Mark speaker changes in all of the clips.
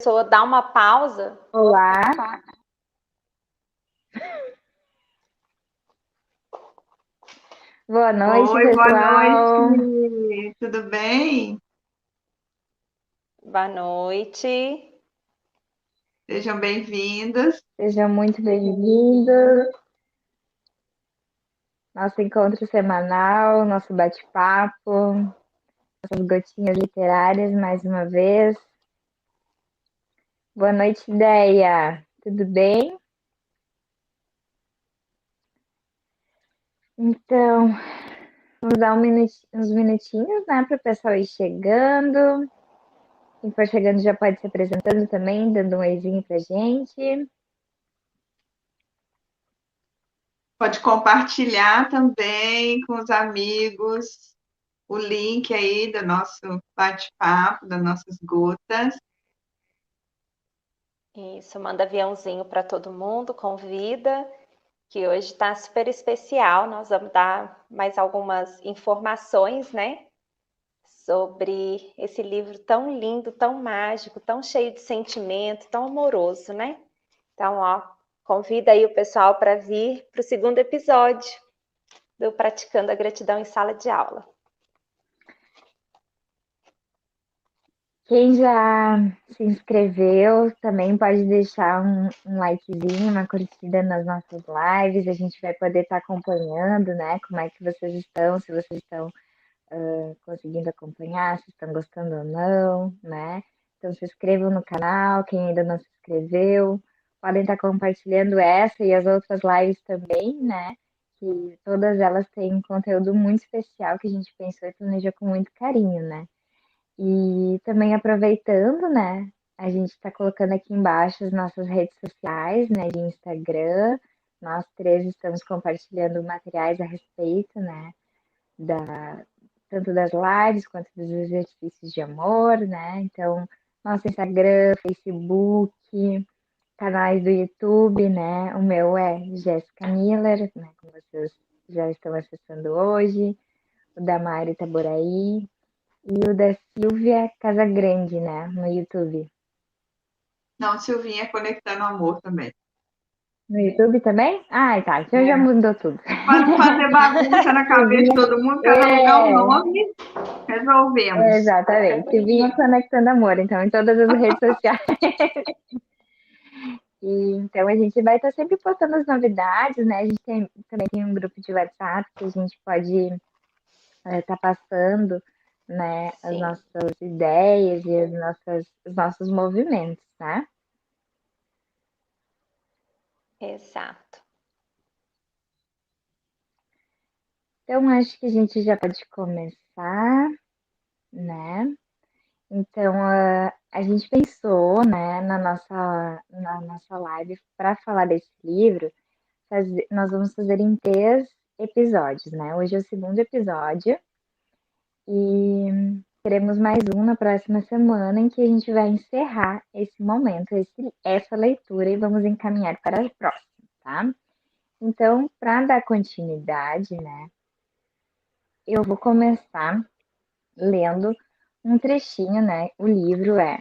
Speaker 1: pessoa dá uma pausa.
Speaker 2: Olá. Boa noite,
Speaker 3: Oi,
Speaker 2: pessoal.
Speaker 3: boa noite. Tudo bem?
Speaker 1: Boa noite.
Speaker 3: Sejam bem-vindos.
Speaker 2: Sejam muito bem-vindos. Nosso encontro semanal, nosso bate-papo, nossas gotinhas literárias, mais uma vez. Boa noite, Ideia. Tudo bem? Então, vamos dar uns minutinhos, né, para o pessoal ir chegando. Quem for chegando já pode se apresentando também, dando um oizinho pra gente.
Speaker 3: Pode compartilhar também com os amigos o link aí do nosso bate-papo, das nossas gotas.
Speaker 1: Isso, manda aviãozinho para todo mundo, convida, que hoje está super especial. Nós vamos dar mais algumas informações, né, sobre esse livro tão lindo, tão mágico, tão cheio de sentimento, tão amoroso, né? Então, ó, convida aí o pessoal para vir para o segundo episódio do Praticando a Gratidão em Sala de Aula.
Speaker 2: Quem já se inscreveu também pode deixar um likezinho, uma curtida nas nossas lives. A gente vai poder estar acompanhando, né? Como é que vocês estão, se vocês estão conseguindo acompanhar, se estão gostando ou não, né? Então se inscrevam no canal, quem ainda não se inscreveu. Podem estar compartilhando essa e as outras lives também, né? Que todas elas têm um conteúdo muito especial que a gente pensou e planejou com muito carinho, né? E também aproveitando, né? A gente está colocando aqui embaixo as nossas redes sociais, né? De Instagram. Nós três estamos compartilhando materiais a respeito, né? Tanto das lives quanto dos exercícios de amor, né? Então, nosso Instagram, Facebook, canais do YouTube, né? O meu é Jéssica Miller, né? Como vocês já estão acessando hoje. O da Mari Itaboraí, e o da Silvia Casagrande, né, no YouTube.
Speaker 3: Não, Silvinha Conectando Amor também.
Speaker 2: No YouTube também? Ah, tá. Então já mudou tudo.
Speaker 3: Para não fazer bagunça na cabeça de todo mundo, cada lugar um nome, resolvemos.
Speaker 2: Exatamente. Silvinha Conectando Amor, então, em todas as redes sociais. E, então a gente vai estar sempre postando as novidades, né? A gente também tem um grupo de WhatsApp que a gente pode estar passando, né, as
Speaker 1: Sim.
Speaker 2: nossas ideias e os nossos movimentos, tá?
Speaker 1: Exato.
Speaker 2: Então, acho que a gente já pode começar, né? Então, a gente pensou, né, na nossa live, para falar desse livro, nós vamos fazer em 3 episódios, né? Hoje é o segundo episódio e teremos mais um na próxima semana, em que a gente vai encerrar esse momento, essa leitura, e vamos encaminhar para a próxima, tá? Então, para dar continuidade, né, eu vou começar lendo um trechinho, né? O livro é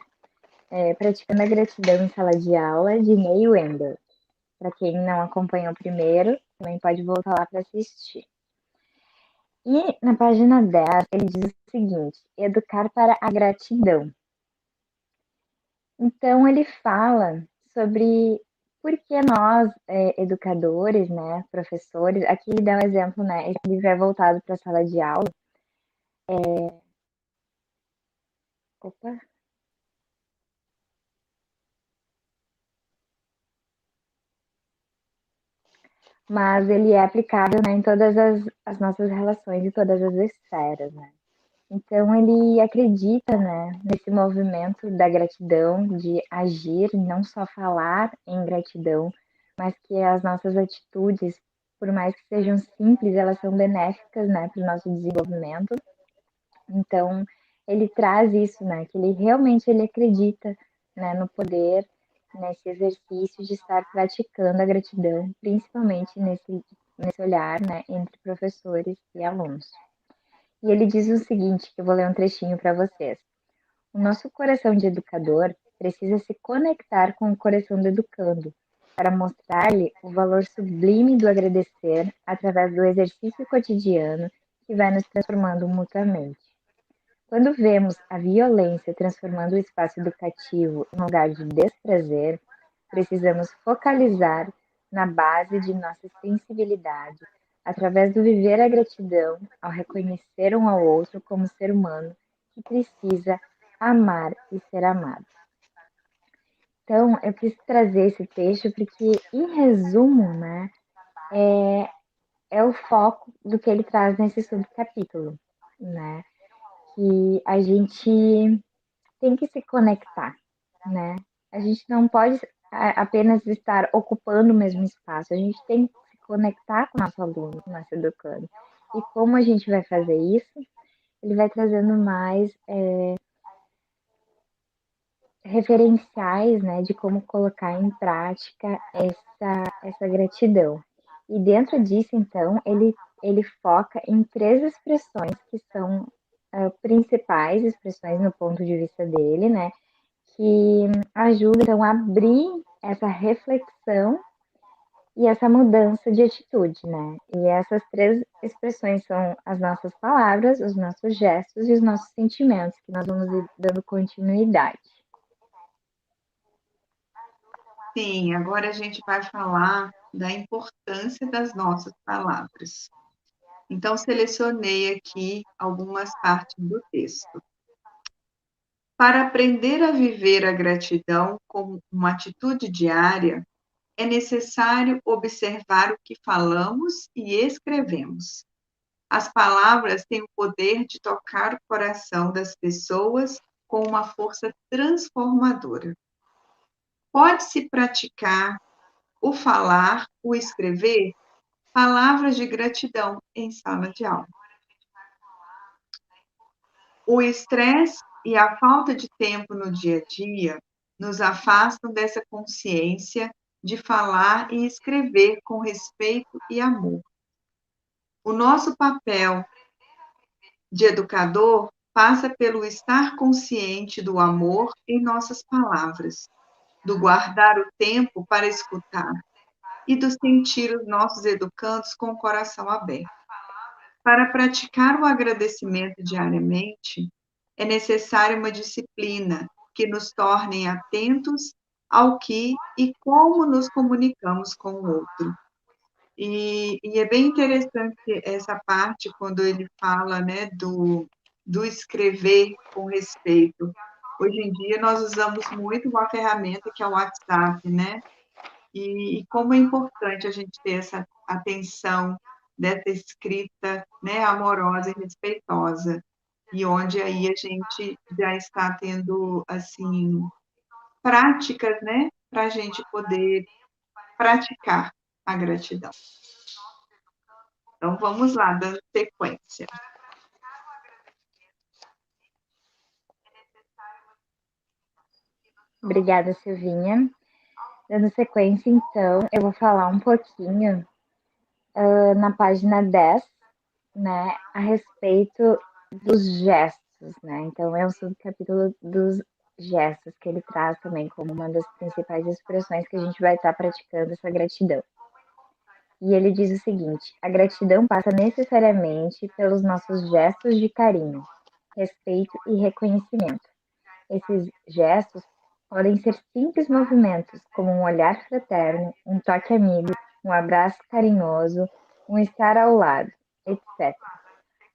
Speaker 2: Praticando a Gratidão em Sala de Aula, de May Wendell. Para quem não acompanhou o primeiro, também pode voltar lá para assistir. E na página 10, ele diz o seguinte: educar para a gratidão. Então, ele fala sobre por que nós, educadores, né, professores, aqui ele dá um exemplo, né? Esse livro é voltado para a sala de aula. Opa! Mas ele é aplicável, né, em todas as nossas relações e todas as esferas, né? Então ele acredita, né, nesse movimento da gratidão, de agir, não só falar em gratidão, mas que as nossas atitudes, por mais que sejam simples, elas são benéficas, né, para o nosso desenvolvimento. Então ele traz isso, né, que ele acredita, né, no poder, nesse exercício de estar praticando a gratidão, principalmente nesse olhar, né, entre professores e alunos. E ele diz o seguinte, que eu vou ler um trechinho para vocês. O nosso coração de educador precisa se conectar com o coração do educando, para mostrar-lhe o valor sublime do agradecer através do exercício cotidiano que vai nos transformando mutuamente. Quando vemos a violência transformando o espaço educativo em lugar de desprazer, precisamos focalizar na base de nossa sensibilidade, através do viver a gratidão, ao reconhecer um ao outro como ser humano que precisa amar e ser amado. Então, eu quis trazer esse texto porque, em resumo, né, é o foco do que ele traz nesse subcapítulo, né? Que a gente tem que se conectar, né? A gente não pode apenas estar ocupando o mesmo espaço, a gente tem que se conectar com o nosso aluno, com o nosso educando. E como a gente vai fazer isso? Ele vai trazendo mais referenciais, né, de como colocar em prática essa gratidão. E dentro disso, então, ele foca em três expressões que são principais expressões no ponto de vista dele, né, que ajudam então, a abrir essa reflexão e essa mudança de atitude, né? E essas três expressões são as nossas palavras, os nossos gestos e os nossos sentimentos, que nós vamos ir dando continuidade.
Speaker 3: Sim, agora a gente vai falar da importância das nossas palavras. Então, selecionei aqui algumas partes do texto. Para aprender a viver a gratidão como uma atitude diária, é necessário observar o que falamos e escrevemos. As palavras têm o poder de tocar o coração das pessoas com uma força transformadora. Pode-se praticar o falar, o escrever, palavras de gratidão em sala de aula. O estresse e a falta de tempo no dia a dia nos afastam dessa consciência de falar e escrever com respeito e amor. O nosso papel de educador passa pelo estar consciente do amor em nossas palavras, do guardar o tempo para escutar e do sentir os nossos educandos com o coração aberto. Para praticar o agradecimento diariamente, é necessária uma disciplina que nos torne atentos ao que e como nos comunicamos com o outro. E é bem interessante essa parte, quando ele fala, né, do escrever com respeito. Hoje em dia, nós usamos muito uma ferramenta que é o WhatsApp, né? E como é importante a gente ter essa atenção dessa escrita, né, amorosa e respeitosa, e onde aí a gente já está tendo, assim, práticas, né, para a gente poder praticar a gratidão. Então, vamos lá, dando sequência.
Speaker 2: Obrigada, Silvinha. Dando sequência, então, eu vou falar um pouquinho na página 10, né, a respeito dos gestos, né? Então, é um subcapítulo dos gestos que ele traz também como uma das principais expressões que a gente vai estar praticando essa gratidão. E ele diz o seguinte: a gratidão passa necessariamente pelos nossos gestos de carinho, respeito e reconhecimento. Esses gestos podem ser simples movimentos, como um olhar fraterno, um toque amigo, um abraço carinhoso, um estar ao lado, etc.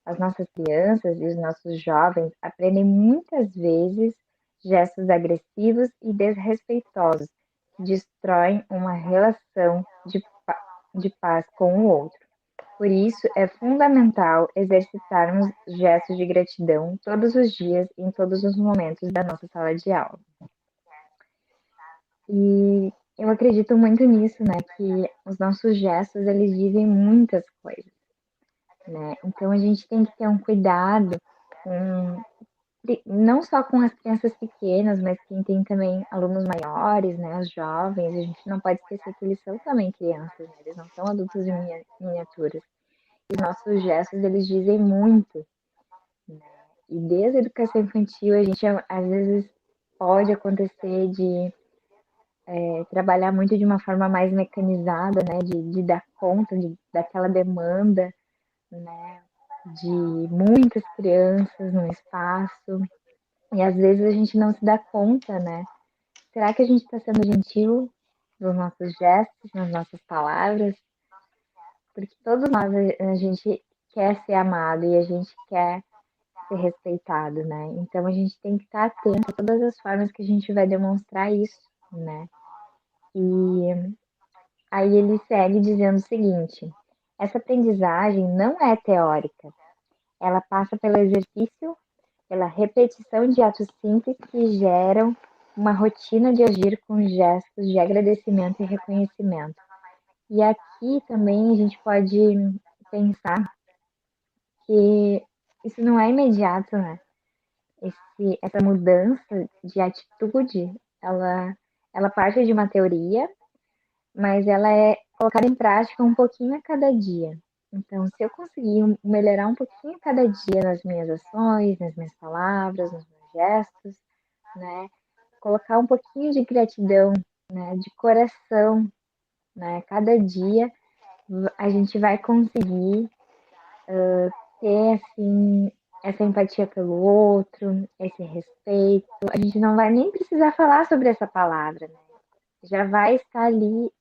Speaker 2: As nossas crianças e os nossos jovens aprendem muitas vezes gestos agressivos e desrespeitosos que destroem uma relação de paz com o outro. Por isso, é fundamental exercitarmos gestos de gratidão todos os dias, em todos os momentos da nossa sala de aula. E eu acredito muito nisso, né? Que os nossos gestos, eles dizem muitas coisas, né? Então, a gente tem que ter um cuidado com, não só com as crianças pequenas, mas quem tem também alunos maiores, né? Os jovens, a gente não pode esquecer que eles são também crianças, né? Eles não são adultos em miniaturas. Os nossos gestos, eles dizem muito, né? E desde a educação infantil, a gente, às vezes, pode acontecer de trabalhar muito de uma forma mais mecanizada, né, de dar conta daquela demanda, né, de muitas crianças no espaço, e às vezes a gente não se dá conta, né? Será que a gente está sendo gentil nos nossos gestos, nas nossas palavras? Porque todos nós, a gente quer ser amado e a gente quer ser respeitado, né? Então a gente tem que estar atento a todas as formas que a gente vai demonstrar isso, né? E aí ele segue dizendo o seguinte: essa aprendizagem não é teórica, ela passa pelo exercício, pela repetição de atos simples que geram uma rotina de agir com gestos de agradecimento e reconhecimento. E aqui também a gente pode pensar que isso não é imediato, né? Essa mudança de atitude, ela parte de uma teoria, mas ela é colocada em prática um pouquinho a cada dia. Então, se eu conseguir melhorar um pouquinho a cada dia nas minhas ações, nas minhas palavras, nos meus gestos, né? Colocar um pouquinho de gratidão, né? De coração, né? Cada dia a gente vai conseguir ter, assim, essa empatia pelo outro, esse respeito. A gente não vai nem precisar falar sobre essa palavra, né? Já vai estar ali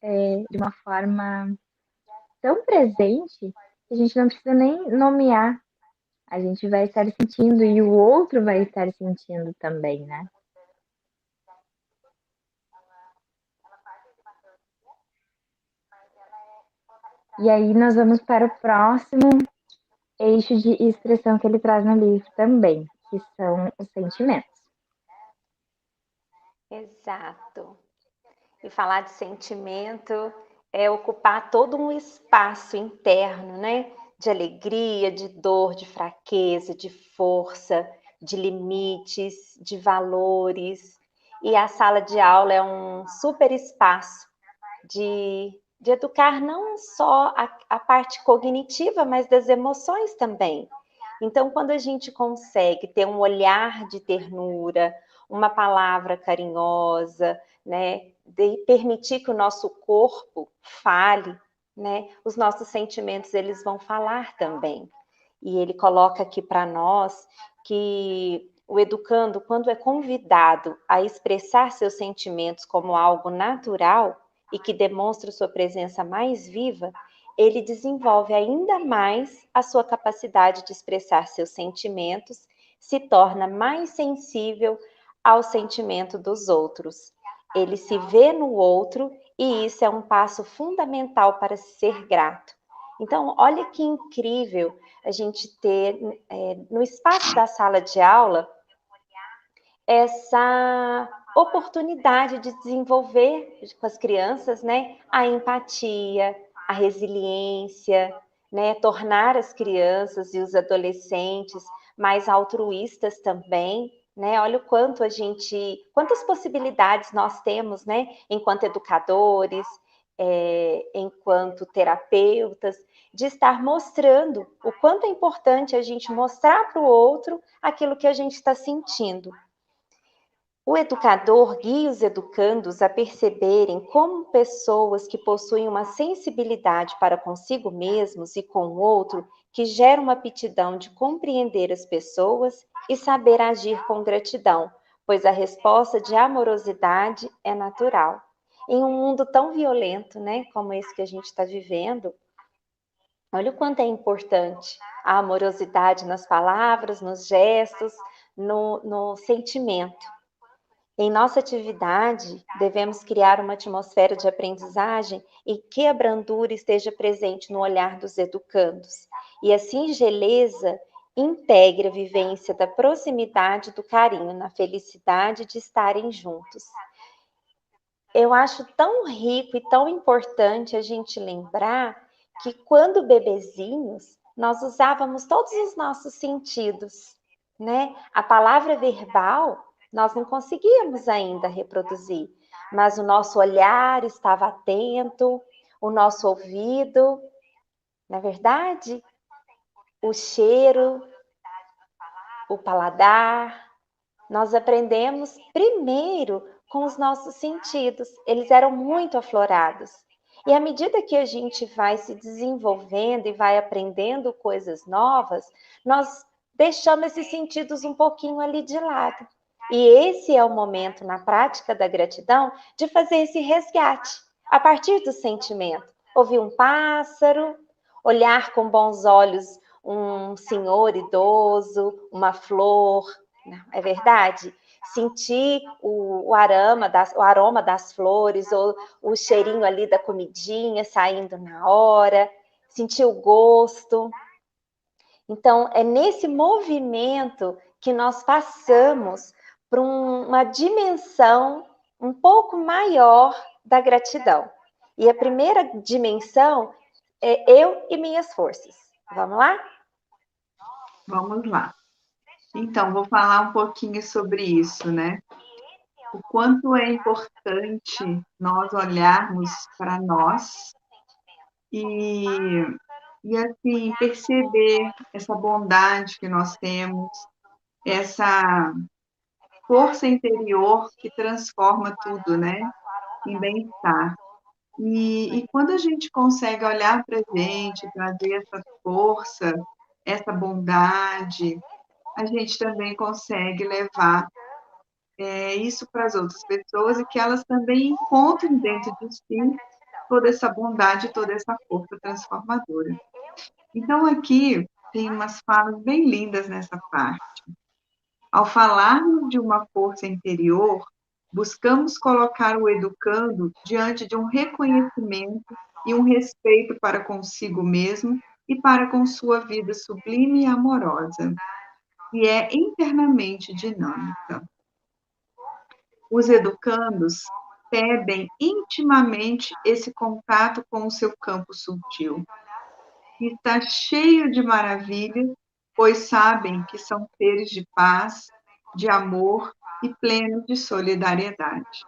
Speaker 2: de uma forma tão presente que a gente não precisa nem nomear. A gente vai estar sentindo e o outro vai estar sentindo também, né? E aí nós vamos para o próximo eixo de expressão que ele traz no livro também, que são os sentimentos.
Speaker 1: Exato. E falar de sentimento é ocupar todo um espaço interno, né? De alegria, de dor, de fraqueza, de força, de limites, de valores. E a sala de aula é um super espaço de educar não só a parte cognitiva, mas das emoções também. Então, quando a gente consegue ter um olhar de ternura, uma palavra carinhosa, né, de permitir que o nosso corpo fale, né, os nossos sentimentos eles vão falar também. E ele coloca aqui para nós que o educando, quando é convidado a expressar seus sentimentos como algo natural e que demonstra sua presença mais viva, ele desenvolve ainda mais a sua capacidade de expressar seus sentimentos, se torna mais sensível ao sentimento dos outros. Ele se vê no outro e isso é um passo fundamental para ser grato. Então, olha que incrível a gente ter no espaço da sala de aula essa oportunidade de desenvolver com as crianças, né, a empatia, a resiliência, né, tornar as crianças e os adolescentes mais altruístas também, né? Olha o quanto quantas possibilidades nós temos, né, enquanto educadores, enquanto terapeutas, de estar mostrando o quanto é importante a gente mostrar para o outro aquilo que a gente está sentindo. O educador guia os educandos a perceberem como pessoas que possuem uma sensibilidade para consigo mesmos e com o outro, que gera uma aptidão de compreender as pessoas e saber agir com gratidão, pois a resposta de amorosidade é natural. Em um mundo tão violento, né, como esse que a gente está vivendo, olha o quanto é importante a amorosidade nas palavras, nos gestos, no sentimento. Em nossa atividade, devemos criar uma atmosfera de aprendizagem em que a brandura esteja presente no olhar dos educandos e a singeleza integre a vivência da proximidade do carinho na felicidade de estarem juntos. Eu acho tão rico e tão importante a gente lembrar que quando bebezinhos, nós usávamos todos os nossos sentidos, né? A palavra verbal nós não conseguíamos ainda reproduzir, mas o nosso olhar estava atento, o nosso ouvido, na verdade, o cheiro, o paladar, nós aprendemos primeiro com os nossos sentidos, eles eram muito aflorados. E à medida que a gente vai se desenvolvendo e vai aprendendo coisas novas, nós deixamos esses sentidos um pouquinho ali de lado. E esse é o momento na prática da gratidão de fazer esse resgate a partir do sentimento. Ouvir um pássaro, olhar com bons olhos um senhor idoso, uma flor, não é verdade? Sentir o aroma das flores, ou o cheirinho ali da comidinha saindo na hora, sentir o gosto. Então, é nesse movimento que nós passamos para uma dimensão um pouco maior da gratidão. E a primeira dimensão é eu e minhas forças. Vamos lá?
Speaker 3: Vamos lá. Então, vou falar um pouquinho sobre isso, né? O quanto é importante nós olharmos para nós e assim, perceber essa bondade que nós temos, essa força interior que transforma tudo, né, em bem-estar. E quando a gente consegue olhar para a gente, trazer essa força, essa bondade, a gente também consegue levar isso para as outras pessoas e que elas também encontrem dentro de si toda essa bondade, toda essa força transformadora. Então, aqui tem umas falas bem lindas nessa parte. Ao falarmos de uma força interior, buscamos colocar o educando diante de um reconhecimento e um respeito para consigo mesmo e para com sua vida sublime e amorosa, que é internamente dinâmica. Os educandos pedem intimamente esse contato com o seu campo sutil, que está cheio de maravilha, pois sabem que são seres de paz, de amor e plenos de solidariedade.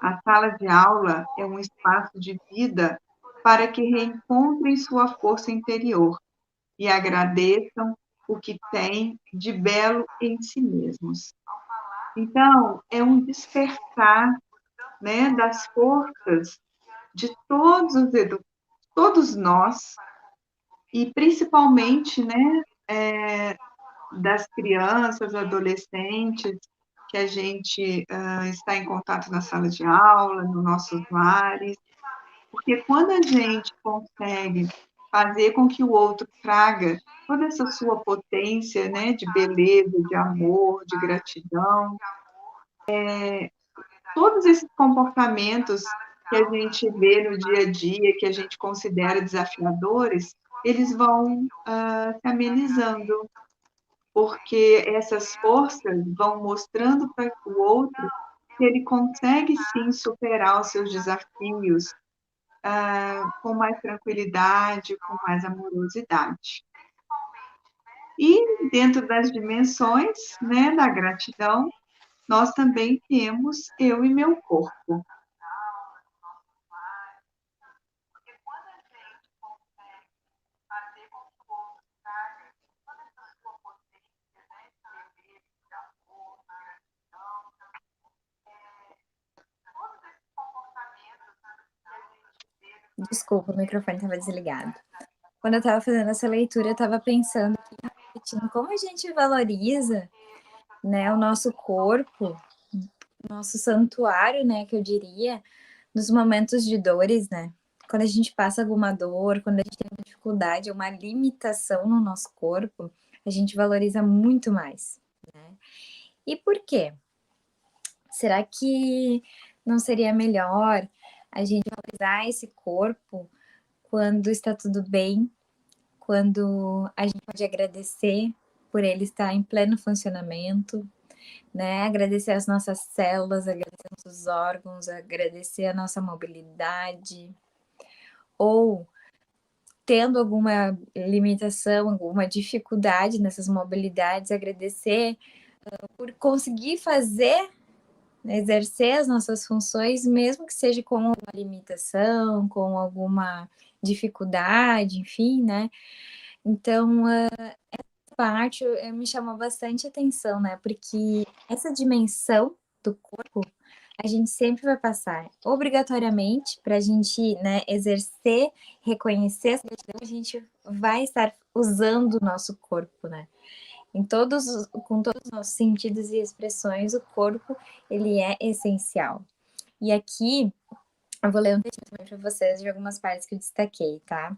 Speaker 3: A sala de aula é um espaço de vida para que reencontrem sua força interior e agradeçam o que têm de belo em si mesmos. Então, é um despertar, né, das forças de todos nós, e principalmente, né, das crianças, adolescentes, que a gente está em contato na sala de aula, nos nossos lares, porque quando a gente consegue fazer com que o outro traga toda essa sua potência, né, de beleza, de amor, de gratidão, todos esses comportamentos que a gente vê no dia a dia, que a gente considera desafiadores, eles vão se amenizando, porque essas forças vão mostrando para o outro que ele consegue sim superar os seus desafios com mais tranquilidade, com mais amorosidade. E dentro das dimensões, né, da gratidão, nós também temos eu e meu corpo.
Speaker 2: Desculpa, o microfone estava desligado. Quando eu estava fazendo essa leitura, eu estava pensando aqui, como a gente valoriza, né, o nosso corpo, nosso santuário, né, que eu diria, nos momentos de dores, né? Quando a gente passa alguma dor, quando a gente tem uma dificuldade, uma limitação no nosso corpo, a gente valoriza muito mais, né? E por quê? Será que não seria melhor a gente valorizar esse corpo quando está tudo bem, quando a gente pode agradecer por ele estar em pleno funcionamento, né? Agradecer as nossas células, agradecer nossos órgãos, agradecer a nossa mobilidade, ou tendo alguma limitação, alguma dificuldade nessas mobilidades, agradecer por conseguir fazer, exercer as nossas funções, mesmo que seja com uma limitação, com alguma dificuldade, enfim, né? Então, essa parte me chamou bastante atenção, né? Porque essa dimensão do corpo a gente sempre vai passar obrigatoriamente para a gente, né, exercer, reconhecer essa gratidão, a gente vai estar usando o nosso corpo, né? Com todos os nossos sentidos e expressões, o corpo ele é essencial. E aqui eu vou ler um texto também para vocês de algumas partes que eu destaquei, tá?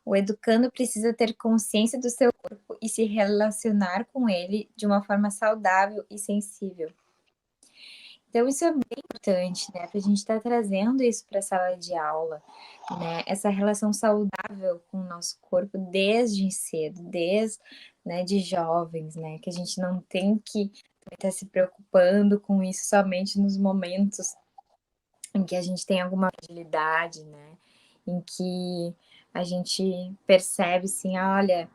Speaker 2: O educando precisa ter consciência do seu corpo e se relacionar com ele de uma forma saudável e sensível. Então, isso é bem importante, né? Para a gente estar trazendo isso para a sala de aula, né? Essa relação saudável com o nosso corpo desde cedo, desde, né, de jovens, né? Que a gente não tem que estar se preocupando com isso somente nos momentos em que a gente tem alguma fragilidade, né? Em que a gente percebe assim, olha,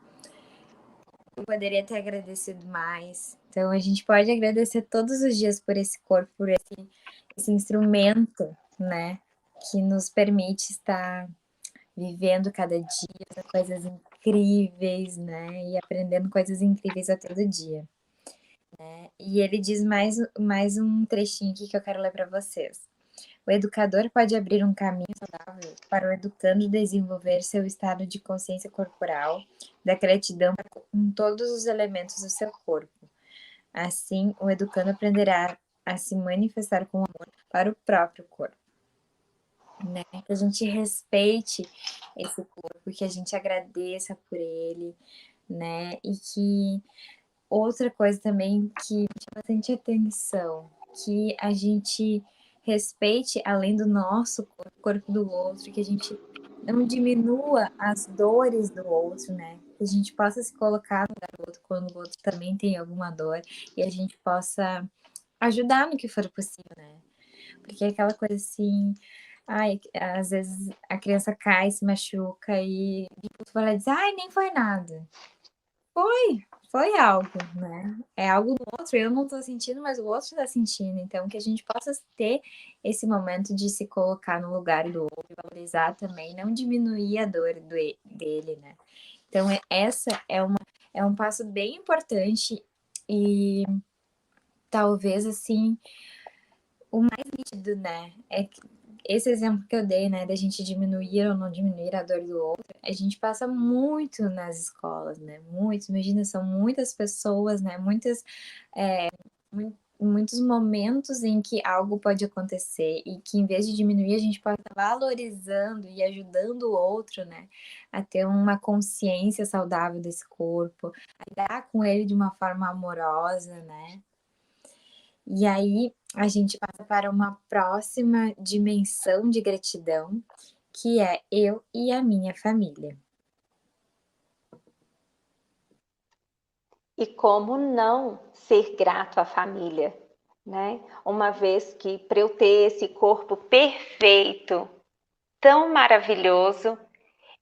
Speaker 2: eu poderia ter agradecido mais. Então a gente pode agradecer todos os dias por esse corpo, por esse instrumento, né? Que nos permite estar vivendo cada dia coisas incríveis, né? E aprendendo coisas incríveis a todo dia. Né? E ele diz mais um trechinho aqui que eu quero ler para vocês. O educador pode abrir um caminho saudável para o educando desenvolver seu estado de consciência corporal, da gratidão com todos os elementos do seu corpo. Assim, o educando aprenderá a se manifestar com amor para o próprio corpo. Né? Que a gente respeite esse corpo, que a gente agradeça por ele, né? E que outra coisa também que me chama bastante atenção, que a gente respeite além do nosso corpo, o corpo do outro, que a gente não diminua as dores do outro, né? Que a gente possa se colocar no lugar do outro quando o outro também tem alguma dor e a gente possa ajudar no que for possível, né? Porque é aquela coisa assim, ai, às vezes a criança cai, se machuca e tu vai lá e diz, ai, nem foi nada. Foi algo, né? É algo do outro, eu não tô sentindo, mas o outro tá sentindo. Então, que a gente possa ter esse momento de se colocar no lugar do outro, valorizar também, não diminuir a dor dele, né? Então, essa é um passo bem importante e talvez, assim, o mais nítido, né? Esse exemplo que eu dei, né, da gente diminuir ou não diminuir a dor do outro, a gente passa muito nas escolas, né? Muito, imagina, são muitas pessoas, né? Muitos momentos em que algo pode acontecer e que em vez de diminuir, a gente pode estar valorizando e ajudando o outro, né? A ter uma consciência saudável desse corpo, a lidar com ele de uma forma amorosa, né? E aí a gente passa para uma próxima dimensão de gratidão, que é eu e a minha família.
Speaker 1: E como não ser grato à família, né? Uma vez que para eu ter esse corpo perfeito, tão maravilhoso,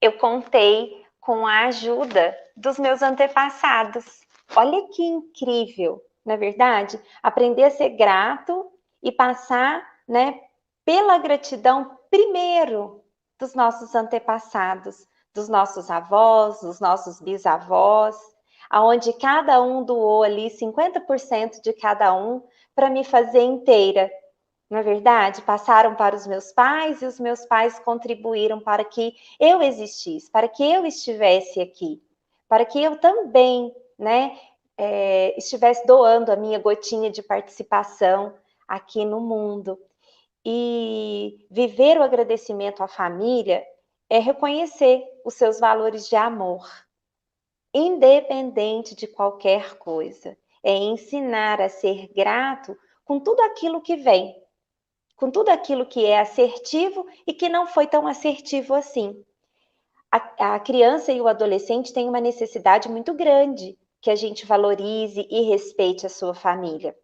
Speaker 1: eu contei com a ajuda dos meus antepassados. Olha que incrível, não é verdade? Aprender a ser grato e passar, né, pela gratidão primeiro dos nossos antepassados, dos nossos avós, dos nossos bisavós, aonde cada um doou ali 50% de cada um para me fazer inteira. Não é verdade? Passaram para os meus pais e os meus pais contribuíram para que eu existisse, para que eu estivesse aqui, para que eu também, né, estivesse doando a minha gotinha de participação aqui no mundo. E viver o agradecimento à família é reconhecer os seus valores de amor, independente de qualquer coisa. É ensinar a ser grato com tudo aquilo que vem, com tudo aquilo que é assertivo e que não foi tão assertivo assim. A criança e o adolescente têm uma necessidade muito grande que a gente valorize e respeite a sua família.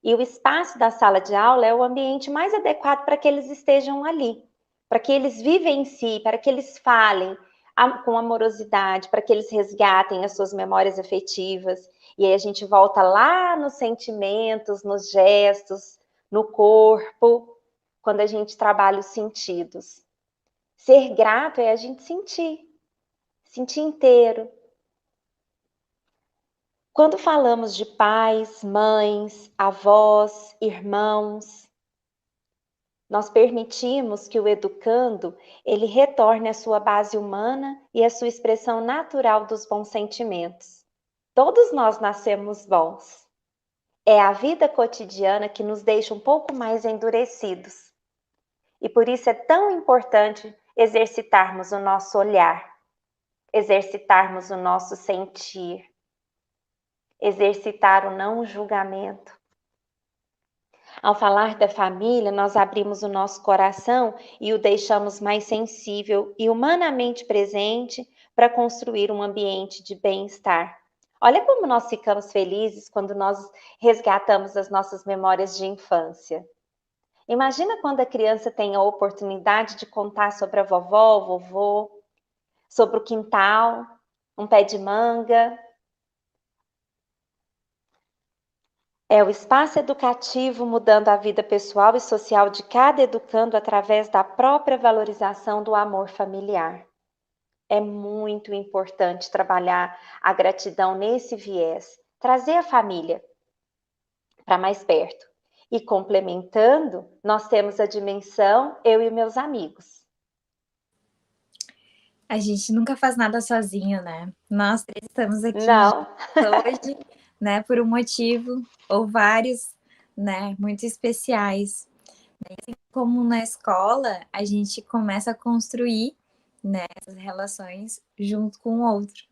Speaker 1: E o espaço da sala de aula é o ambiente mais adequado para que eles estejam ali, para que eles vivenciem, para que eles falem com amorosidade, para que eles resgatem as suas memórias afetivas. E aí a gente volta lá nos sentimentos, nos gestos, no corpo, quando a gente trabalha os sentidos. Ser grato é a gente sentir inteiro, Quando falamos de pais, mães, avós, irmãos, nós permitimos que o educando, ele retorne à sua base humana e à sua expressão natural dos bons sentimentos. Todos nós nascemos bons. É a vida cotidiana que nos deixa um pouco mais endurecidos. E por isso é tão importante exercitarmos o nosso olhar, exercitarmos o nosso sentir, exercitar o não julgamento. Ao falar da família, nós abrimos o nosso coração e o deixamos mais sensível e humanamente presente para construir um ambiente de bem-estar. Olha como nós ficamos felizes quando nós resgatamos as nossas memórias de infância. Imagina quando a criança tem a oportunidade de contar sobre a vovó, o vovô, sobre o quintal, um pé de manga. É o espaço educativo mudando a vida pessoal e social de cada educando através da própria valorização do amor familiar. É muito importante trabalhar a gratidão nesse viés, trazer a família para mais perto. E complementando, nós temos a dimensão eu e meus amigos.
Speaker 2: A gente nunca faz nada sozinho, né? Nós três estamos aqui
Speaker 1: Não,
Speaker 2: hoje, né, por um motivo ou vários, né, muito especiais. Assim como na escola, a gente começa a construir, né, essas relações junto com o outro,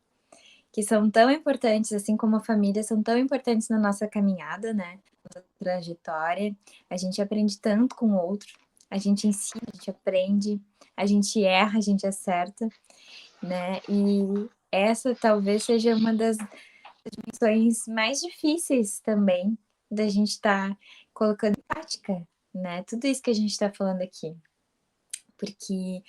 Speaker 2: que são tão importantes, assim como a família, são tão importantes na nossa caminhada, né, nossa trajetória. A gente aprende tanto com o outro, a gente ensina, a gente aprende, a gente erra, a gente acerta, né, e essa talvez seja uma das dimensões mais difíceis também da gente estar colocando em prática, né? Tudo isso que a gente está falando aqui. Porque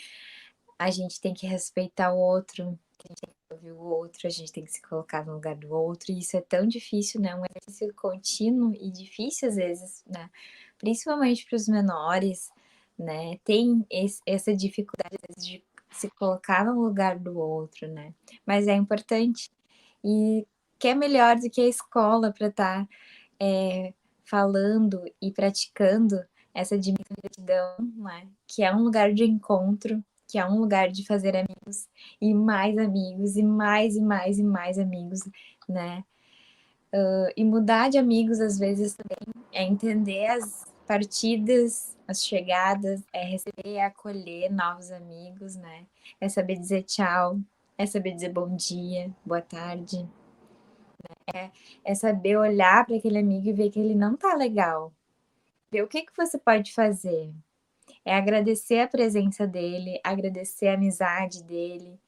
Speaker 2: a gente tem que respeitar o outro, a gente tem que ouvir o outro, a gente tem que se colocar no lugar do outro, e isso é tão difícil, né? Um exercício contínuo e difícil às vezes, né? Principalmente para os menores, né? Tem essa dificuldade às vezes, de se colocar no lugar do outro, né? Mas é importante. E que é melhor do que a escola para estar falando e praticando essa dimensão de gratidão, né? Que é um lugar de encontro, que é um lugar de fazer amigos e mais e mais e mais amigos, né? E mudar de amigos às vezes também é entender as partidas, as chegadas, é receber e acolher novos amigos, né? É saber dizer tchau, é saber dizer bom dia, boa tarde, é saber olhar para aquele amigo e ver que ele não tá legal. Ver o que que você pode fazer. É agradecer a presença dele, agradecer a amizade dele,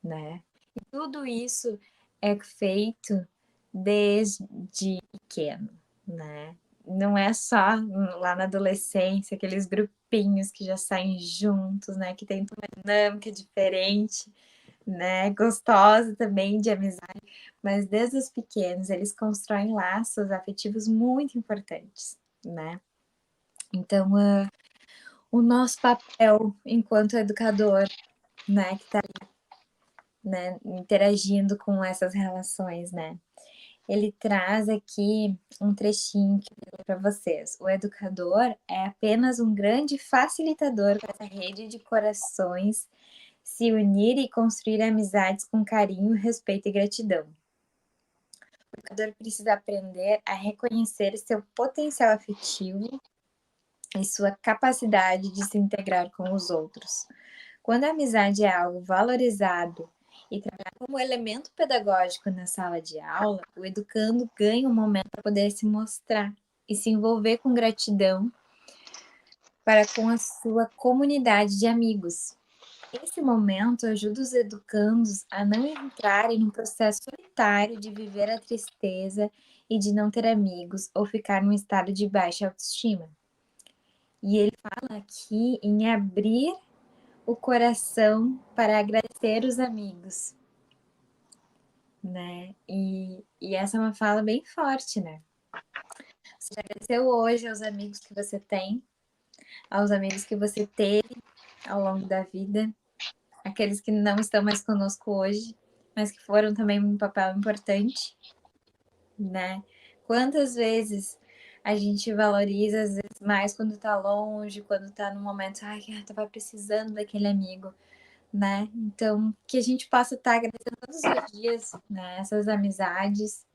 Speaker 2: né? E tudo isso é feito desde pequeno, né? Não é só lá na adolescência, aqueles grupinhos que já saem juntos, né? Que tem uma dinâmica diferente, né? Gostosa também de amizade, mas desde os pequenos eles constroem laços afetivos muito importantes, né? Então, o nosso papel enquanto educador, né, que está ali, né, interagindo com essas relações, né? Ele traz aqui um trechinho para vocês. O educador é apenas um grande facilitador para essa rede de corações se unir e construir amizades com carinho, respeito e gratidão. O educador precisa aprender a reconhecer seu potencial afetivo e sua capacidade de se integrar com os outros. Quando a amizade é algo valorizado e trabalhado como elemento pedagógico na sala de aula, o educando ganha um momento para poder se mostrar e se envolver com gratidão para com a sua comunidade de amigos. Esse momento ajuda os educandos a não entrarem num processo solitário de viver a tristeza e de não ter amigos ou ficar num estado de baixa autoestima. E ele fala aqui em abrir o coração para agradecer os amigos, né? E essa é uma fala bem forte, né? Você já agradeceu hoje aos amigos que você tem, aos amigos que você teve ao longo da vida, aqueles que não estão mais conosco hoje, mas que foram também um papel importante.
Speaker 4: né? Quantas vezes a gente valoriza, às vezes, mais quando tá longe, quando tá num momento, ai, eu tava precisando daquele amigo, né? Então, que a gente possa estar agradecendo todos os dias, né? Essas amizades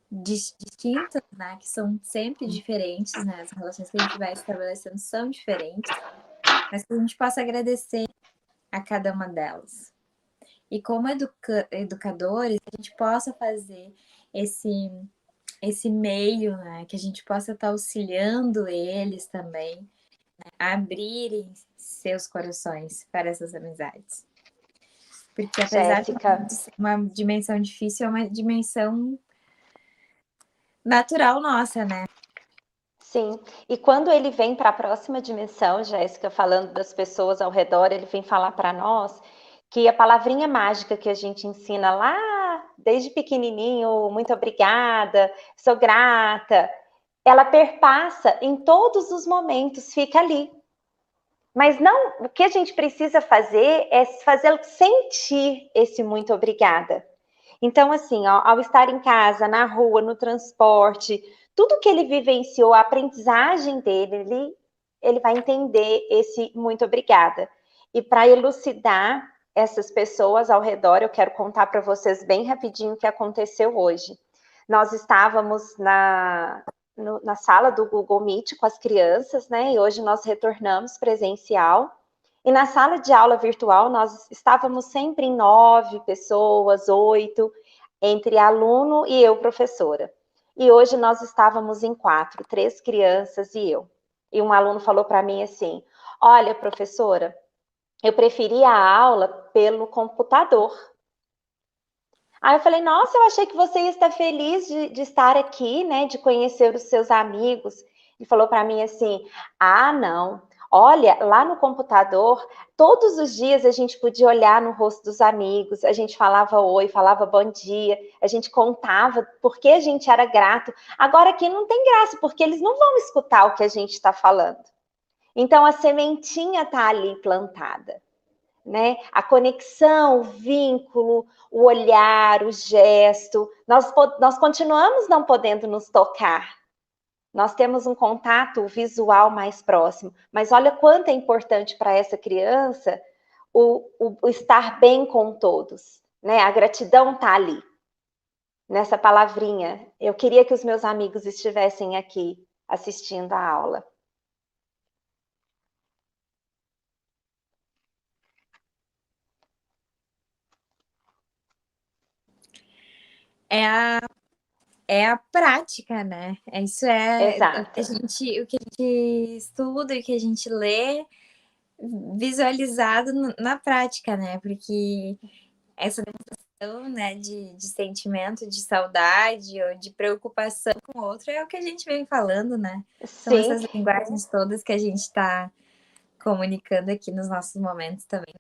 Speaker 4: distintas, né? Que são sempre diferentes, né? As relações que a gente vai estabelecendo são diferentes, mas que a gente possa agradecer a cada uma delas. E como educadores, a gente possa fazer esse meio, né? Que a gente possa estar auxiliando eles também, né, a abrirem seus corações para essas amizades. Porque apesar
Speaker 1: Jéssica,
Speaker 4: de ser uma dimensão difícil, é uma dimensão natural nossa, né?
Speaker 1: sim. E quando ele vem para a próxima dimensão, Jéssica, falando das pessoas ao redor, ele vem falar para nós que a palavrinha mágica que a gente ensina lá desde pequenininho, muito obrigada, sou grata, ela perpassa em todos os momentos, fica ali. Mas não, o que a gente precisa fazer é fazê-lo sentir esse muito obrigada. Então, assim, ao estar em casa, na rua, no transporte, tudo que ele vivenciou, a aprendizagem dele, ele vai entender esse muito obrigada. E para elucidar essas pessoas ao redor, eu quero contar para vocês bem rapidinho o que aconteceu hoje. Nós estávamos na sala do Google Meet com as crianças, né? E hoje nós retornamos presencial. E na sala de aula virtual, nós estávamos sempre em 9 pessoas, 8, entre aluno e eu, professora. E hoje nós estávamos em 4, 3 crianças e eu. E um aluno falou para mim assim: olha, professora, eu preferia a aula pelo computador. Aí eu falei, nossa, eu achei que você ia estar feliz de estar aqui, né? De conhecer os seus amigos. Ele falou para mim assim: ah, não. Olha, lá no computador, todos os dias a gente podia olhar no rosto dos amigos, a gente falava oi, falava bom dia, a gente contava porque a gente era grato. Agora aqui não tem graça, porque eles não vão escutar o que a gente está falando. Então a sementinha está ali plantada. Né? A conexão, o vínculo, o olhar, o gesto. Nós continuamos não podendo nos tocar. Nós temos um contato visual mais próximo. Mas olha quanto é importante para essa criança o estar bem com todos. Né? A gratidão está ali, nessa palavrinha. Eu queria que os meus amigos estivessem aqui assistindo a aula.
Speaker 4: É a prática, né? Isso
Speaker 1: Exato.
Speaker 4: o que a gente estuda, o que a gente lê, visualizado na prática, né? Porque essa demonstração, né, de sentimento de saudade ou de preocupação com o outro é o que a gente vem falando, né? São
Speaker 1: Sim.
Speaker 4: essas linguagens todas que a gente está comunicando aqui nos nossos momentos também.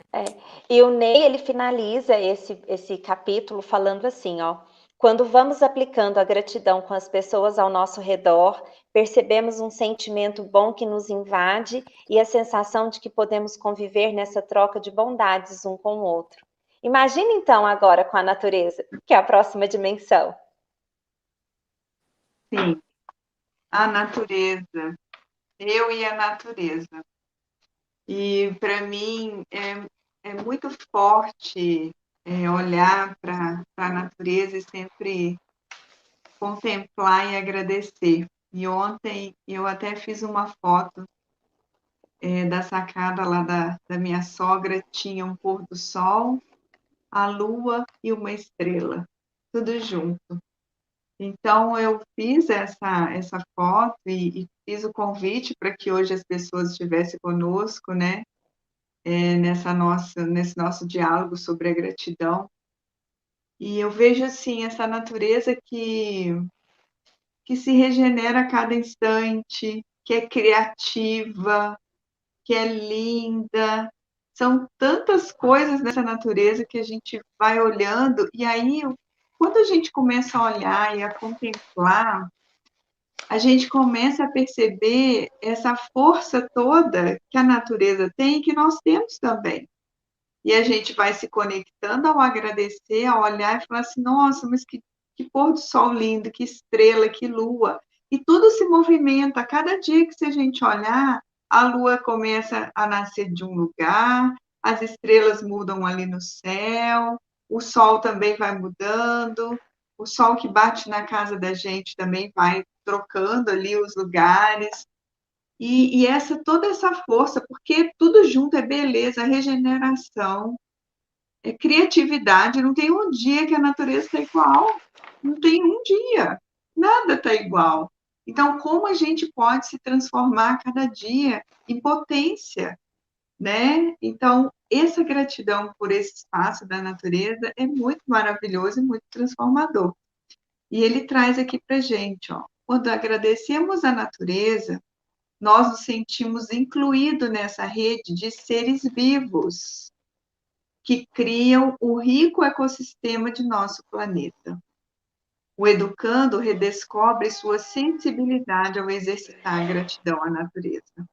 Speaker 1: E o Ney, ele finaliza esse capítulo falando assim, ó: quando vamos aplicando a gratidão com as pessoas ao nosso redor, percebemos um sentimento bom que nos invade e a sensação de que podemos conviver nessa troca de bondades um com o outro. Imagine então agora com a natureza, que é a próxima dimensão.
Speaker 3: Sim, a natureza, eu e a natureza. E para mim é muito forte olhar para a natureza e sempre contemplar e agradecer. E ontem eu até fiz uma foto da sacada lá da minha sogra, tinha um pôr do sol, a lua e uma estrela, tudo junto. Então, eu fiz essa foto e fiz o convite para que hoje as pessoas estivessem conosco, né? Nesse nosso diálogo sobre a gratidão. E eu vejo, assim, essa natureza que se regenera a cada instante, que é criativa, que é linda. São tantas coisas nessa natureza que a gente vai olhando, e aí, quando a gente começa a olhar e a contemplar, a gente começa a perceber essa força toda que a natureza tem e que nós temos também. E a gente vai se conectando ao agradecer, ao olhar e falar assim, nossa, mas que que pôr do sol lindo, que estrela, que lua. E tudo se movimenta. Cada dia que se a gente olhar, a lua começa a nascer de um lugar, as estrelas mudam ali no céu, o sol também vai mudando, o sol que bate na casa da gente também vai trocando ali os lugares. E toda essa força, porque tudo junto é beleza, regeneração, é criatividade. Não tem um dia que a natureza está igual. Não tem um dia. Nada está igual. Então, como a gente pode se transformar a cada dia em potência, né? Então, essa gratidão por esse espaço da natureza é muito maravilhoso e muito transformador. E ele traz aqui para gente, ó, quando agradecemos a natureza, nós nos sentimos incluídos nessa rede de seres vivos que criam o rico ecossistema de nosso planeta. O educando redescobre sua sensibilidade ao exercitar a gratidão à natureza.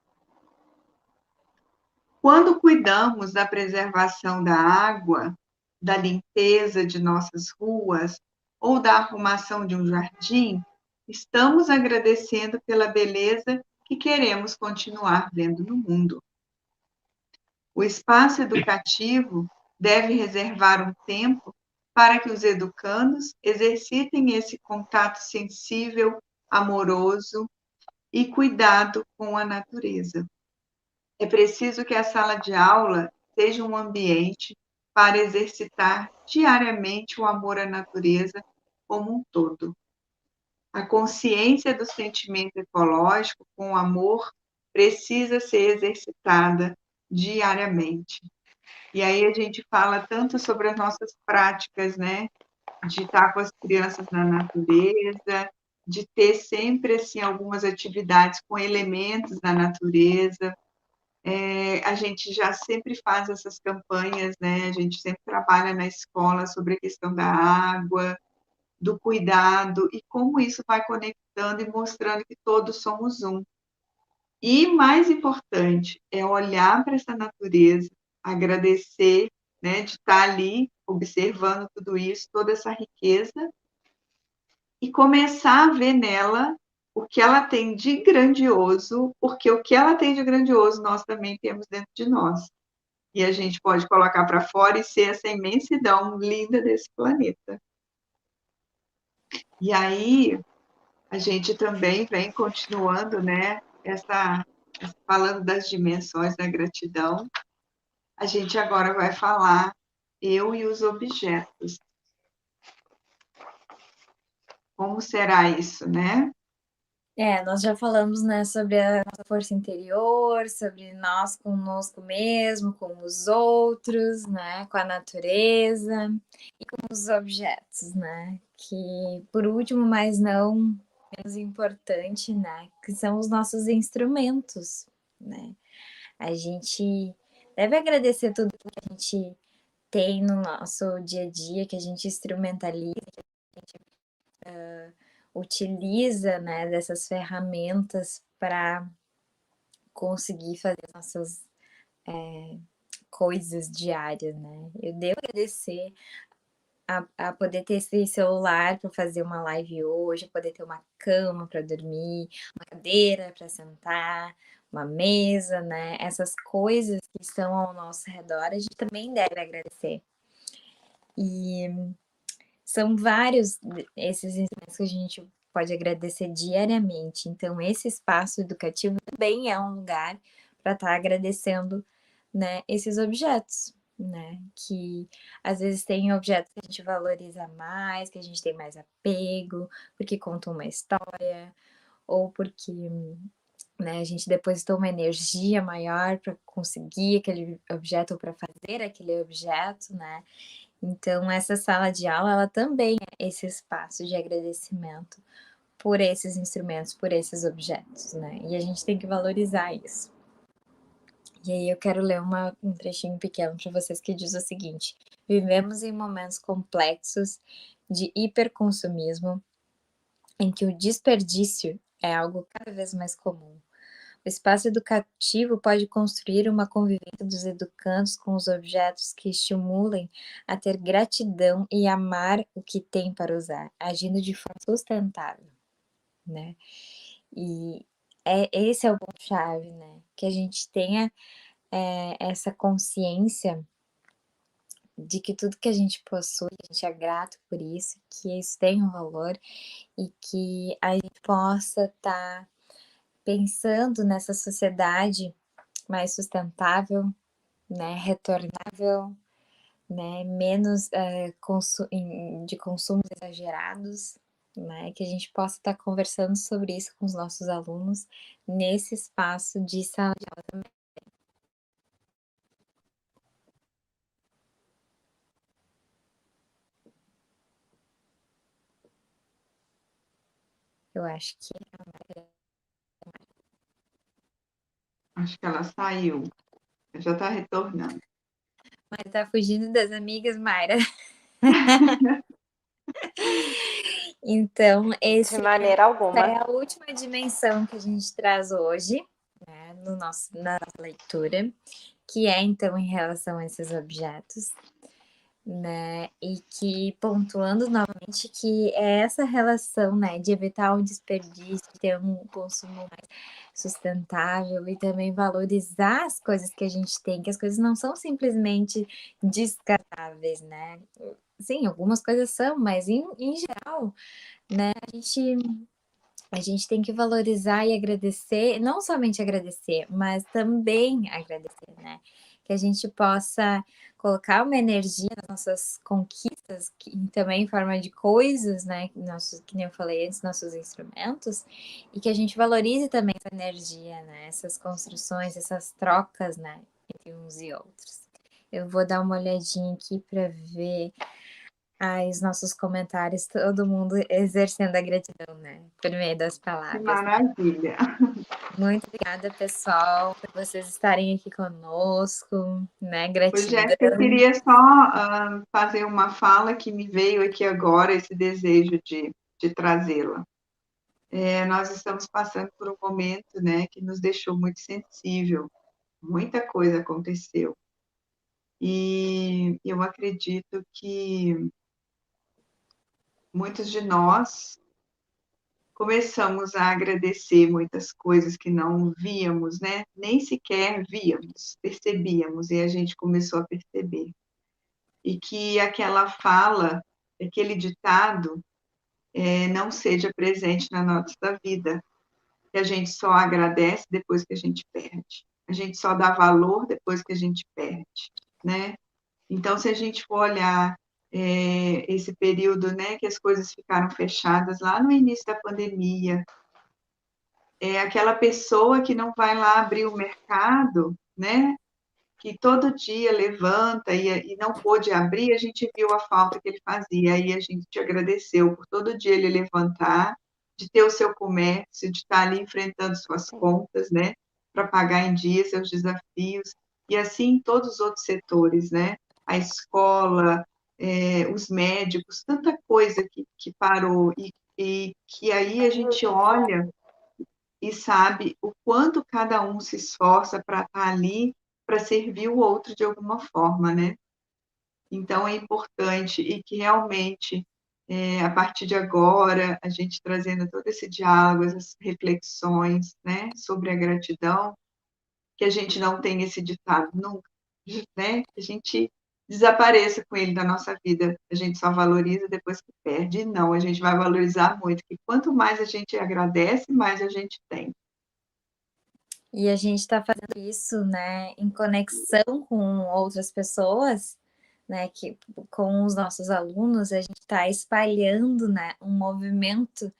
Speaker 3: Quando cuidamos da preservação da água, da limpeza de nossas ruas ou da arrumação de um jardim, estamos agradecendo pela beleza que queremos continuar vendo no mundo. O espaço educativo deve reservar um tempo para que os educandos exercitem esse contato sensível, amoroso e cuidado com a natureza. É preciso que a sala de aula seja um ambiente para exercitar diariamente o amor à natureza como um todo. A consciência do sentimento ecológico com o amor precisa ser exercitada diariamente. E aí a gente fala tanto sobre as nossas práticas, né? De estar com as crianças na natureza, de ter sempre assim algumas atividades com elementos da natureza. A gente já sempre faz essas campanhas, né? A gente sempre trabalha na escola sobre a questão da água, do cuidado e como isso vai conectando e mostrando que todos somos um. E mais importante é olhar para essa natureza, agradecer, né, de estar ali observando tudo isso, toda essa riqueza e começar a ver nela o que ela tem de grandioso, porque o que ela tem de grandioso nós também temos dentro de nós. E a gente pode colocar para fora e ser essa imensidão linda desse planeta. E aí, a gente também vem continuando, né, falando das dimensões da gratidão. A gente agora vai falar eu e os objetos. Como será isso, né?
Speaker 4: Nós já falamos, né, sobre a nossa força interior, sobre nós conosco mesmo, com os outros, né, com a natureza e com os objetos, né, que por último, mas não menos importante, né, que são os nossos instrumentos, né. A gente deve agradecer tudo que a gente tem no nosso dia a dia, que a gente instrumentaliza, que a gente utiliza, né, dessas ferramentas para conseguir fazer nossas coisas diárias, né? Eu devo agradecer a poder ter esse celular para fazer uma live hoje, a poder ter uma cama para dormir, uma cadeira para sentar, uma mesa, né? Essas coisas que estão ao nosso redor, a gente também deve agradecer. E são vários esses instrumentos que a gente pode agradecer diariamente. Então, esse espaço educativo também é um lugar para estar agradecendo, né, esses objetos, né? Que às vezes tem objetos que a gente valoriza mais, que a gente tem mais apego, porque contam uma história, ou porque, né, a gente depositou uma energia maior para conseguir aquele objeto ou para fazer aquele objeto, né? Então, essa sala de aula, ela também é esse espaço de agradecimento por esses instrumentos, por esses objetos, né? E a gente tem que valorizar isso. E aí eu quero ler um trechinho pequeno para vocês que diz o seguinte: vivemos em momentos complexos de hiperconsumismo, em que o desperdício é algo cada vez mais comum. O espaço educativo pode construir uma convivência dos educandos com os objetos que estimulem a ter gratidão e amar o que tem para usar, agindo de forma sustentável, né? E esse é o ponto-chave, né? Que a gente tenha essa consciência de que tudo que a gente possui, a gente é grato por isso, que isso tem um valor e que a gente possa estar pensando nessa sociedade mais sustentável, né, retornável, né, menos de consumos exagerados, né, que a gente possa estar conversando sobre isso com os nossos alunos nesse espaço de sala de aula também. Eu acho que
Speaker 3: Acho que ela saiu, já está retornando.
Speaker 4: Mayra tá fugindo das amigas, Mayra. Então,
Speaker 1: De maneira
Speaker 4: essa
Speaker 1: alguma.
Speaker 4: é a última dimensão que a gente traz hoje, né, na nossa leitura, que é, então, em relação a esses objetos, né, e que, pontuando novamente, que é essa relação, né, de evitar o desperdício, de ter um consumo mais sustentável e também valorizar as coisas que a gente tem, que as coisas não são simplesmente descartáveis, né? Sim, algumas coisas são, mas em geral, né, a gente tem que valorizar e agradecer, não somente agradecer, mas também agradecer, né? Que a gente possa colocar uma energia nas nossas conquistas, também em forma de coisas, né? Que nem eu falei antes, nossos instrumentos, e que a gente valorize também essa energia, né? Essas construções, essas trocas, né? Entre uns e outros. Eu vou dar uma olhadinha aqui para ver os nossos comentários, todo mundo exercendo a gratidão, né? Por meio das
Speaker 3: Que
Speaker 4: palavras.
Speaker 3: maravilha.
Speaker 4: Muito obrigada, pessoal, por vocês estarem aqui conosco, né?
Speaker 3: Ô,
Speaker 4: Gratidão.
Speaker 3: Jéssica, eu queria só fazer uma fala que me veio aqui agora, esse desejo de trazê-la. Nós estamos passando por um momento, né, que nos deixou muito sensível, muita coisa aconteceu. E eu acredito que muitos de nós começamos a agradecer muitas coisas que não víamos, né? Nem sequer víamos, percebíamos, e a gente começou a perceber. E que aquela fala, aquele ditado, não seja presente na nossa vida, que a gente só agradece depois que a gente perde. A gente só dá valor depois que a gente perde, né? Então, se a gente for olhar esse período, né, que as coisas ficaram fechadas lá no início da pandemia, aquela pessoa que não vai lá abrir o mercado, né, que todo dia levanta e não pôde abrir, a gente viu a falta que ele fazia, aí a gente te agradeceu por todo dia ele levantar, de ter o seu comércio, de estar ali enfrentando suas contas, né, para pagar em dia seus desafios, e assim em todos os outros setores, né, a escola, os médicos, tanta coisa que parou, e que aí a gente olha e sabe o quanto cada um se esforça para estar ali, para servir o outro de alguma forma, né? Então, é importante e que realmente, a partir de agora, a gente trazendo todo esse diálogo, essas reflexões, né, sobre a gratidão, que a gente não tenha esse ditado nunca, né? Que a gente desapareça com ele da nossa vida. A gente só valoriza depois que perde. E não, a gente vai valorizar muito, que quanto mais a gente agradece, mais a gente tem.
Speaker 4: E a gente está fazendo isso, né, em conexão com outras pessoas, né, que com os nossos alunos, a gente está espalhando, né, um movimento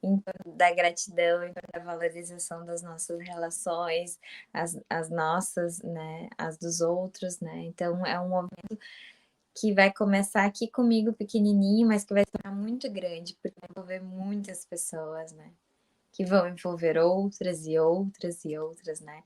Speaker 4: em torno da gratidão, em torno da valorização das nossas relações, as nossas, né, as dos outros, né. Então é um movimento que vai começar aqui comigo pequenininho, mas que vai se tornar muito grande, porque vai envolver muitas pessoas, né, que vão envolver outras e outras e outras, né.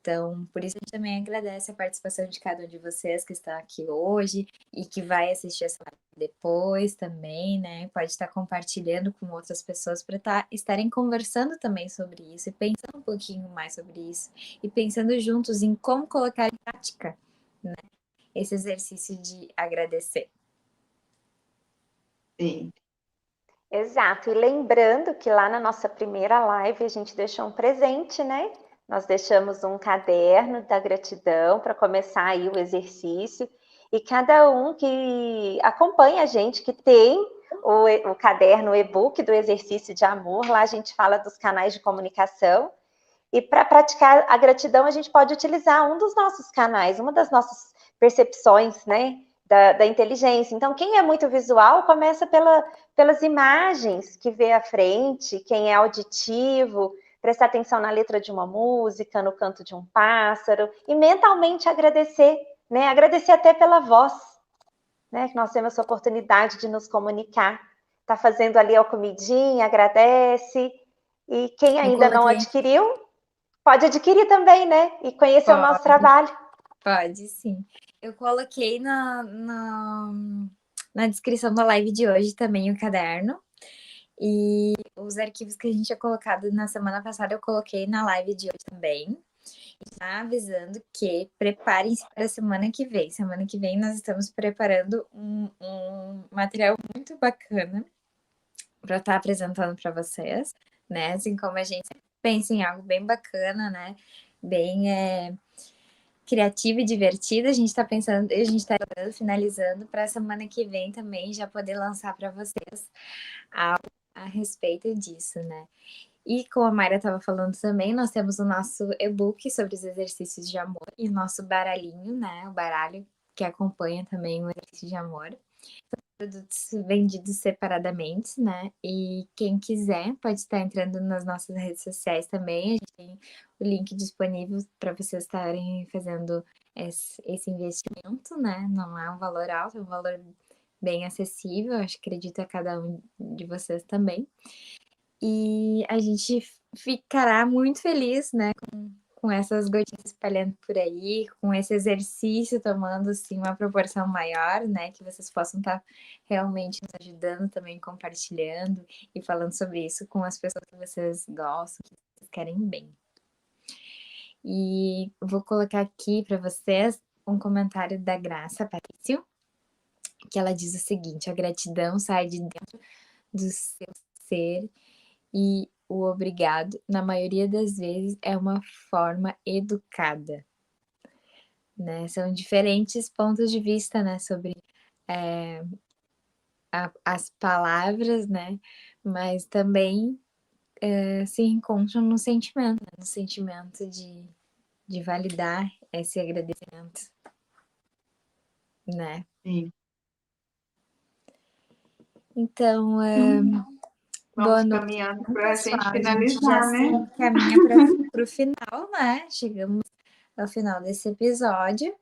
Speaker 4: Então, por isso a gente também agradece a participação de cada um de vocês que está aqui hoje e que vai assistir essa live depois também, né? Pode estar compartilhando com outras pessoas para estarem conversando também sobre isso e pensando um pouquinho mais sobre isso e pensando juntos em como colocar em prática, né, esse exercício de agradecer.
Speaker 3: Sim.
Speaker 1: Exato, e lembrando que lá na nossa primeira live a gente deixou um presente, né? Nós deixamos um caderno da gratidão para começar aí o exercício, e cada um que acompanha a gente, que tem o caderno, o e-book do exercício de amor, lá a gente fala dos canais de comunicação, e para praticar a gratidão a gente pode utilizar um dos nossos canais, uma das nossas percepções, né? Da inteligência. Então, quem é muito visual começa pelas imagens que vê à frente, quem é auditivo, prestar atenção na letra de uma música, no canto de um pássaro, e mentalmente agradecer, né? Agradecer até pela voz, né? Que nós temos essa oportunidade de nos comunicar. Está fazendo ali a comidinha, agradece. E quem ainda não adquiriu, pode adquirir também, né? E conhecer o nosso trabalho.
Speaker 4: Pode, sim. Eu coloquei na descrição da live de hoje também o caderno. E os arquivos que a gente tinha colocado na semana passada, eu coloquei na live de hoje também. Já avisando que preparem-se para a semana que vem. Semana que vem nós estamos preparando um material muito bacana para estar apresentando para vocês, né? Assim como a gente pensa em algo bem bacana, né? Bem criativa e divertida. A gente está pensando, a gente está finalizando para a semana que vem também já poder lançar para vocês algo a respeito disso, né? E como a Mayra estava falando também, nós temos o nosso e-book sobre os exercícios de amor e o nosso baralhinho, né? O baralho que acompanha também o exercício de amor. Produtos vendidos separadamente, né? E quem quiser pode estar entrando nas nossas redes sociais também. A gente tem o link disponível para vocês estarem fazendo esse investimento, né? Não é um valor alto, é um valor bem acessível, acho que acredito a cada um de vocês também. E a gente ficará muito feliz, né, com essas gotinhas espalhando por aí, com esse exercício tomando, assim, uma proporção maior, né, que vocês possam estar realmente nos ajudando também, compartilhando e falando sobre isso com as pessoas que vocês gostam, que vocês querem bem. E vou colocar aqui para vocês um comentário da Graça Patrício, que ela diz o seguinte: a gratidão sai de dentro do seu ser e o obrigado, na maioria das vezes, é uma forma educada, né? São diferentes pontos de vista, né, sobre as palavras, né? Mas também se encontram no sentimento, né? No sentimento de validar esse agradecimento, né?
Speaker 3: Sim.
Speaker 4: Então,
Speaker 3: Vamos
Speaker 4: boa noite,
Speaker 3: caminhando para a gente
Speaker 4: pessoal.
Speaker 3: finalizar,
Speaker 4: A gente já
Speaker 3: né?
Speaker 4: se caminha para o final, né? Chegamos ao final desse episódio.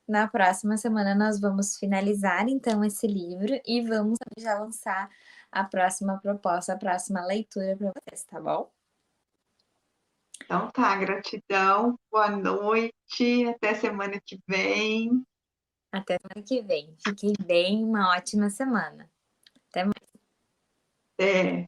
Speaker 4: Na próxima semana nós vamos finalizar então esse livro e vamos já lançar a próxima proposta, a próxima leitura para vocês, tá bom?
Speaker 3: Então tá, gratidão, boa noite, até semana que vem.
Speaker 4: Até semana que vem. Fiquem bem, uma ótima semana. Até mais.
Speaker 3: É.